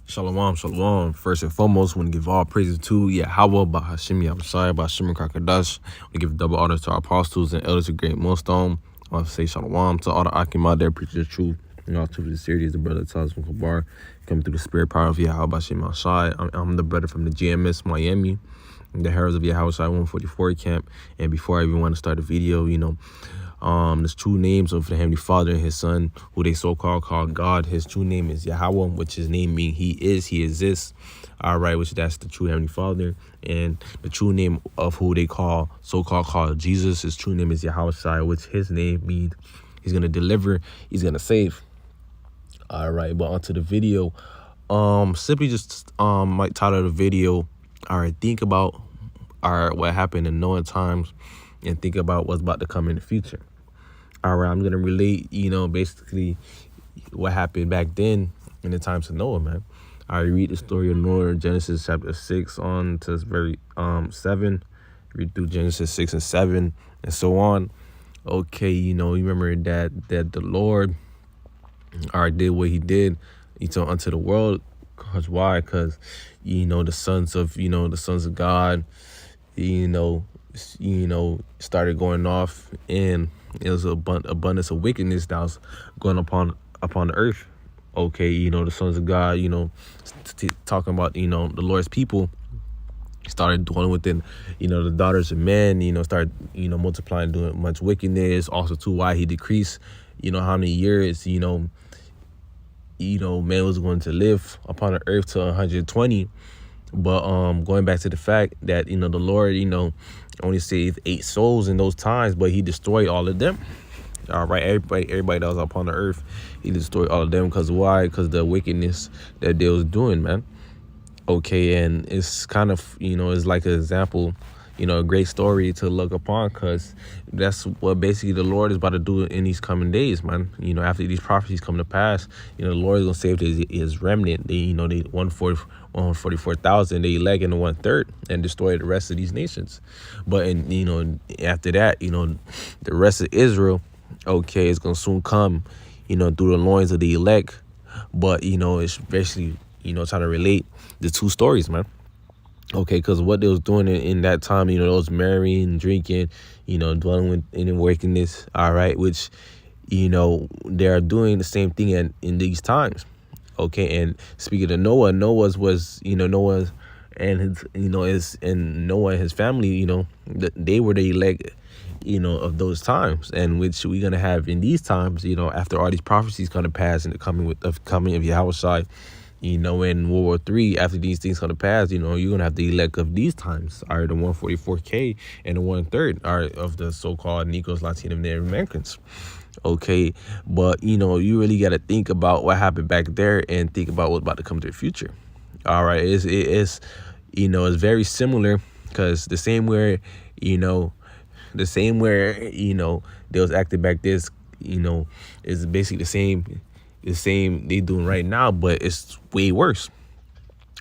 Shalom, shalom. First and foremost, I want to give all praises to Yahweh, Bahashim Yahushai, Bahashim Kakadash. I want to give double honors to our apostles and elders of Great Millstone. I want to say shalom to all the Akim out there preaching the truth. You know, to the series, the brother Taz from Kabar, coming through the spirit power of Yahweh, Bahashim Yahushai. I'm the brother from the GMS Miami, the Heralds of Yahushai 144 camp. And before I even want to start the video, there's two names of the Heavenly Father and His Son, who they so-called call God. His true name is Yahweh, which His name means He is, He exists. All right, which that's the true Heavenly Father. And the true name of who they so-called call Jesus, His true name is Yahweh, which His name means He's gonna deliver, He's gonna save. All right, but onto the video. Simply just might title the video. All right, think about what happened in Noah times, and think about what's about to come in the future. All right, I'm going to relate, basically what happened back then in the times of Noah, man. I read the story of Noah, Genesis chapter 6 on to very 7. Read through Genesis 6 and 7 and so on. Okay, you remember that the Lord did what He did unto the world. Cause why? Because the sons of God, started going off, and it was abundance of wickedness that was going upon the earth. Okay, the sons of God, talking about, the Lord's people started dwelling within, the daughters of men, started, multiplying, doing much wickedness. Also, too, why He decreased, how many years, man was going to live upon the earth to 120. But going back to the fact that, the Lord, only saved 8 souls in those times, but He destroyed all of them. All right, everybody that was upon the earth, He destroyed all of them. Because why? Because the wickedness that they was doing, man. Okay, and it's kind of, it's like an example, a great story to look upon, because that's what basically the Lord is about to do in these coming days, man. After these prophecies come to pass, the Lord is going to save His remnant. They 144,000, they elect in the 1/3 and destroy the rest of these nations. But, after that, the rest of Israel, okay, is going to soon come, through the loins of the elect. But, it's basically, trying to relate the two stories, man. Okay, because what they was doing in that time, they was marrying, drinking, dwelling in wickedness, all right, which, they are doing the same thing in these times. Okay, and speaking of Noah's was, Noah and his, Noah and his family, they were the elect, of those times, and which we're gonna have in these times, after all these prophecies come to pass and the coming of Yahushua, in World War III, after these things come to pass, you're gonna have the elect of these times, are the 144K and the 1/3 are of the so-called Negros, Latino, and Native Americans. Okay, but you really got to think about what happened back there and think about what's about to come to the future. All right, it's very similar, because the same where they was acting back this, is basically the same they doing right now, but it's way worse.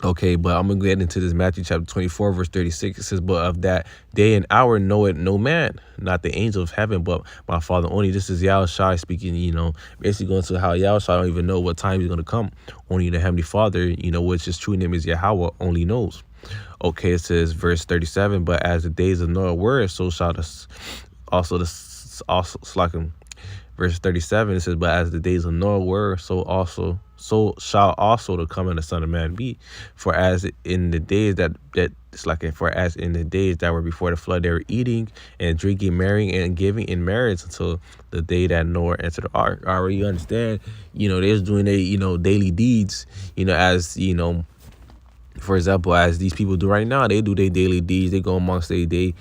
Okay, but I'm going to get into this Matthew chapter 24, verse 36. It says, but of that day and hour knoweth no man, not the angel of heaven, but my Father only. This is Yahushua speaking, basically going to how Yahushua don't even know what time He's going to come. Only the Heavenly Father, which His true name is Yahweh, only knows. Okay, it says, verse 37, but as the days of Noah were, so shall verse 37, it says, but as the days of Noah were, so shall also the coming of the Son of Man be. For as in the days for as in the days that were before the flood, they were eating and drinking, marrying and giving in marriage until the day that Noah entered the ark. Already, you understand, they was doing their, daily deeds, as, for example, as these people do right now. They do their daily deeds. They go amongst they do,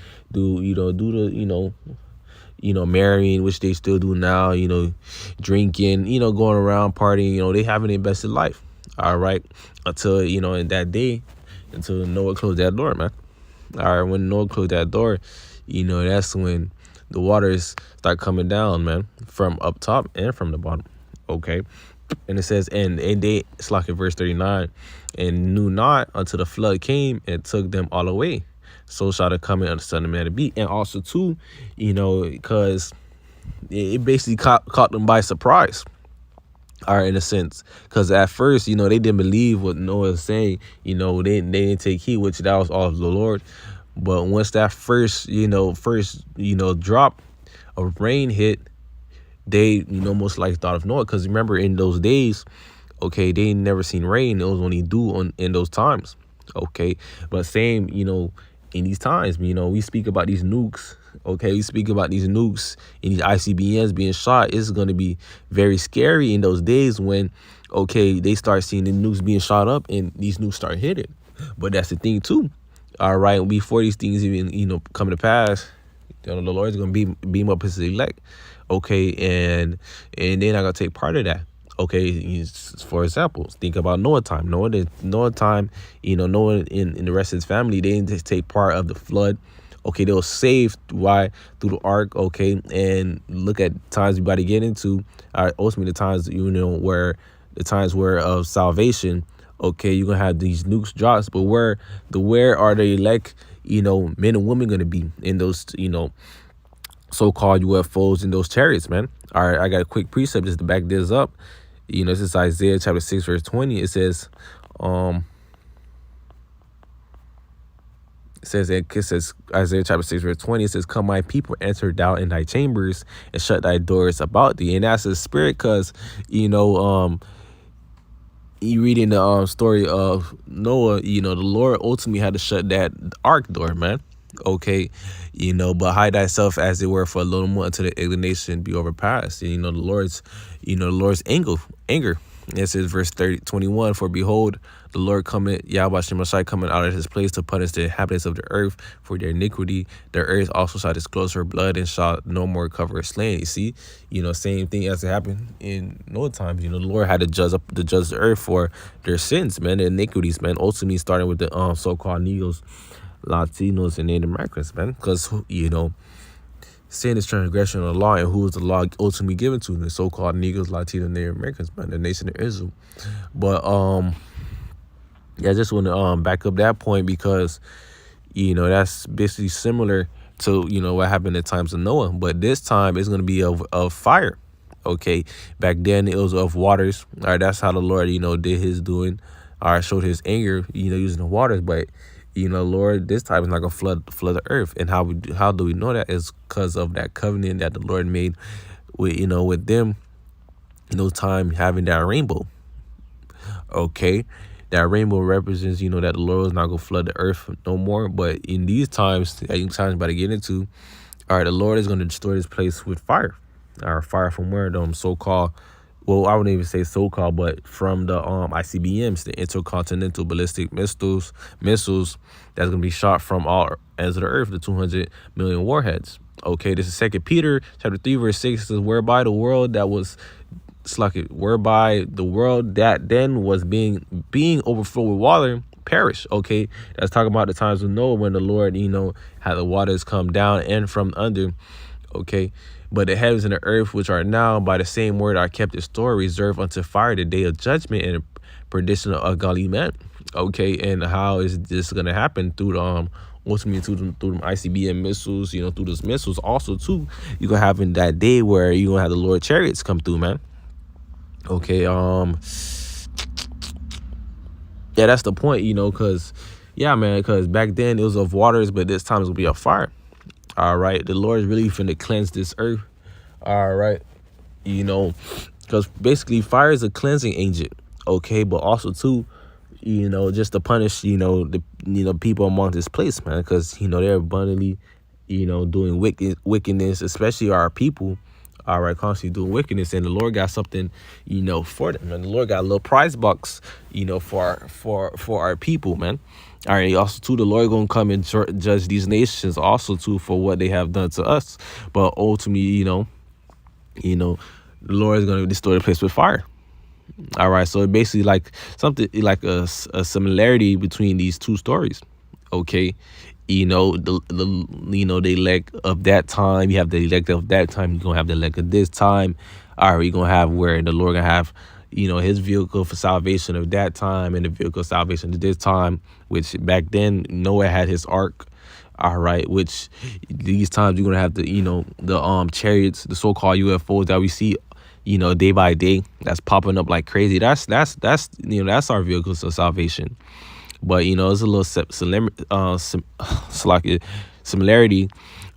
marrying, which they still do now, drinking, going around partying, they having their best of life. All right. Until, in that day, until Noah closed that door, man. All right. When Noah closed that door, that's when the waters start coming down, man, from up top and from the bottom. Okay. And it says, and they, it's like in verse 39, and knew not until the flood came and took them all away. So shall the coming of the Son of Man to be. And also too, because it basically caught them by surprise. Are in a sense, because at first, they didn't believe what Noah was saying. They didn't take heed, which that was all of the Lord. But once that first drop of rain hit, they most likely thought of Noah, because remember in those days, okay, they never seen rain. It was only dew in those times. Okay, but same, in these times, we speak about these nukes. Okay, we speak about these nukes and these ICBMs being shot. It's going to be very scary in those days when, okay, they start seeing the nukes being shot up and these nukes start hitting. But that's the thing too. All right, before these things even come to pass, the Lord's going to beam up his elect. Okay, and they're not going to take part of that. Okay, for example, think about Noah time. Noah time, Noah and the rest of his family, they didn't just take part of the flood. Okay, they were saved through the ark. Okay, and look at times we about to get into. Ultimately, the times where the times where of salvation. Okay, you're gonna have these nukes drops, but where are the elect, men and women gonna be in those, so-called UFOs in those chariots, man? All right, I got a quick precept just to back this up. This is Isaiah chapter 6, verse 20. It says, Isaiah chapter 6, verse 20, it says, "Come, my people, enter thou in thy chambers and shut thy doors about thee." And that's the spirit, because, you read in the story of Noah, the Lord ultimately had to shut that ark door, man. Okay, but hide thyself as it were for a little more until the indignation be overpassed. And the Lord's anger. It says verse 21, "For behold, the Lord cometh, Yahweh Shemashai coming out of his place to punish the inhabitants of the earth for their iniquity. The earth also shall disclose her blood and shall no more cover her slain." You see, same thing as it happened in Noah times. The Lord had to judge the earth for their sins, man, their iniquities, man. Ultimately, starting with the so-called Negroes, Latinos, and Native Americans, man, because sin is transgression of the law, and who is the law ultimately given to? The so-called Negroes, Latinos, and Native Americans, man, the nation of Israel. But I just want to back up that point, because that's basically similar to what happened at times of Noah, but this time it's going to be of fire. Okay, back then it was of waters. All right, that's how the Lord did his doing. All right, showed his anger using the waters, but Lord, this time is not gonna flood the earth. And how do we know that? Is because of that covenant that the Lord made with with them in those time, having that rainbow. Okay, that rainbow represents that the Lord is not gonna flood the earth no more. But in these times that you times about to get into, all right, the Lord is gonna destroy this place with fire. Or fire from where? Them so-called, well, I wouldn't even say so-called, but from the ICBMs, the intercontinental ballistic missiles that's gonna be shot from all ends of the earth, the 200 million warheads. Okay, this is 2 Peter chapter 3, verse 6. It says, "Whereby the world that was whereby the world that then was being overflowed with water perish." Okay, that's talking about the times of Noah, when the Lord had the waters come down and from under. Okay, "But the heavens and the earth, which are now by the same word, are kept in store, reserved unto fire, the day of judgment and perdition of ungodly men." Okay, and how is this gonna happen? Through the ultimately through them ICBM missiles, through those missiles. Also too, you're gonna have in that day where you're gonna have the Lord chariots come through, man. Okay, yeah, that's the point, because because back then it was of waters, but this time it's gonna be of fire. All right, the Lord is really finna cleanse this earth. All right, because basically fire is a cleansing agent. Okay, but also too, just to punish the people among this place, man, because they're abundantly doing wickedness, especially our people. All right, constantly doing wickedness, and the Lord got something for them, and the Lord got a little prize box for our people, man. All right, also too, the Lord gonna come and judge these nations also too for what they have done to us. But ultimately, the Lord is gonna destroy the place with fire. All right, so it basically like something like a similarity between these two stories. Okay, the the elect of that time, you have the elect of that time, you're gonna have the elect of this time. All right, you're gonna have where the Lord gonna have his vehicle for salvation of that time and the vehicle of salvation of this time, which back then Noah had his ark. All right, which these times you're gonna have the the chariots, the so-called UFOs that we see you know, day by day, that's popping up like crazy. You know, that's our vehicles of salvation. But you know, it's a little similarity.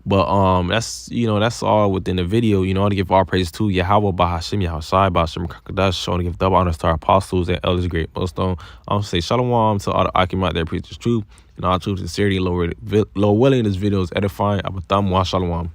But that's, you know, that's all within the video. You know, I want to give all praise to Yahweh, Bahashim, Yahushai, Bahashim Kakadash. I want to give double honors to our apostles and elders, great millstone. I want to say shalom to all the Akim out there, preach the truth and all truth, sincerity. Lord willing, this video is edifying. Abatham wa shalom.